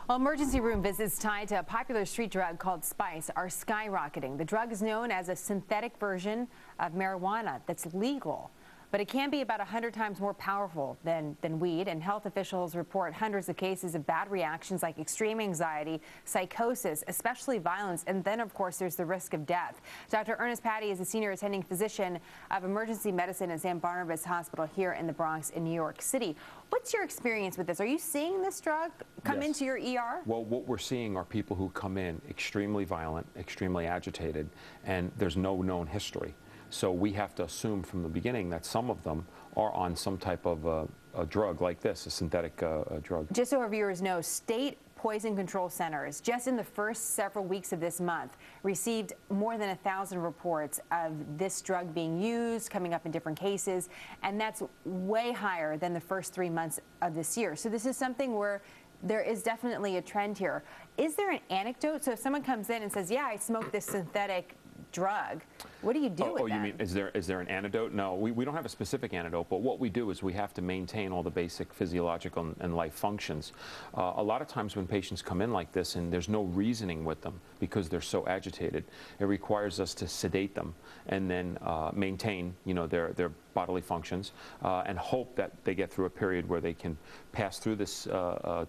Well, emergency room visits tied to a popular street drug called Spice are skyrocketing. The drug is known as a synthetic version of marijuana that's legal, but it can be about 100 times more powerful than weed, and health officials report hundreds of cases of bad reactions like extreme anxiety, psychosis, especially violence, and then, of course, there's the risk of death. Dr. Ernest Patti is a senior attending physician of emergency medicine at San Barnabas Hospital here in the Bronx in New York City. What's your experience with this? Are you seeing this drug come into your ER? Well, what we're seeing are people who come in extremely violent, extremely agitated, and there's no known history. So we have to assume from the beginning that some of them are on some type of a drug like this, a synthetic drug. Just so our viewers know, state poison control centers, just in the first several weeks of this month, received more than 1,000 reports of this drug being used, coming up in different cases, and that's way higher than the first 3 months of this year. So this is something where there is definitely a trend here. Is there an anecdote? So if someone comes in and says, yeah, I smoked this synthetic drug, what do you do with that? Oh, you mean, is there an antidote? No, we don't have a specific antidote, but what we do is we have to maintain all the basic physiological and life functions. A lot of times when patients come in like this and there's no reasoning with them because they're so agitated, it requires us to sedate them and then maintain, their bodily functions and hope that they get through a period where they can pass through this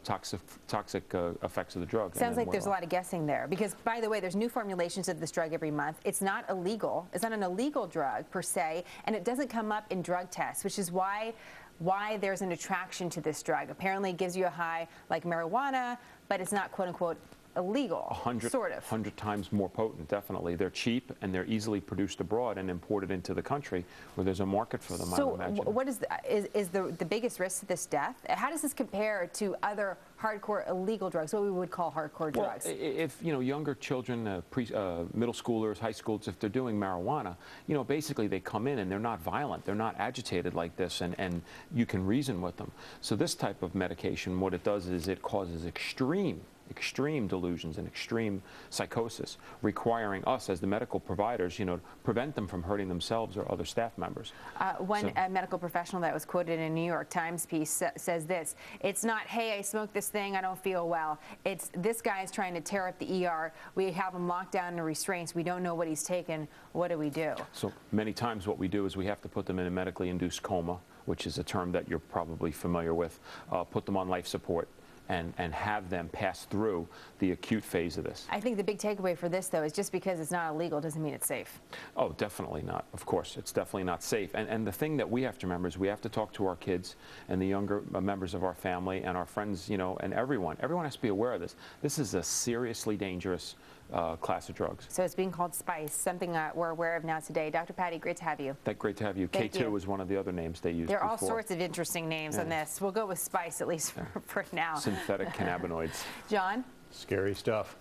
toxic effects of the drug. Sounds like there's a lot of guessing there, because, by the way, there's new formulations of this drug every month. It's not illegal. It's not an illegal drug per se, and it doesn't come up in drug tests, which is why there's an attraction to this drug. Apparently it gives you a high like marijuana, but it's not quote-unquote illegal, sort of. 100 times more potent, definitely. They're cheap and they're easily produced abroad and imported into the country where there's a market for them, so I would imagine. What is the biggest risk to this death? How does this compare to other hardcore illegal drugs, what we would call hardcore drugs? If younger children, middle schoolers, high schools, if they're doing marijuana, basically they come in and they're not violent, they're not agitated like this, and you can reason with them. So this type of medication, what it does is it causes extreme delusions and extreme psychosis, requiring us as the medical providers, prevent them from hurting themselves or other staff members. One medical professional that was quoted in a New York Times piece says this: it's not, hey, I smoked this thing, I don't feel well. It's, this guy is trying to tear up the ER. We have him locked down in restraints. We don't know what he's taken. What do we do? So many times what we do is we have to put them in a medically induced coma, which is a term that you're probably familiar with, put them on life support, and have them pass through the acute phase of this. I think the big takeaway for this, though, is just because it's not illegal doesn't mean it's safe. Oh, definitely not. Of course, it's definitely not safe. And the thing that we have to remember is we have to talk to our kids and the younger members of our family and our friends, and everyone. Everyone has to be aware of this. This is a seriously dangerous class of drugs. So it's being called Spice, something we're aware of now today. Dr. Patti, great to have you. Great to have you. Thank K2 is one of the other names they use. There are all sorts of interesting names on this. We'll go with Spice, at least for now. Synthetic cannabinoids. John? Scary stuff.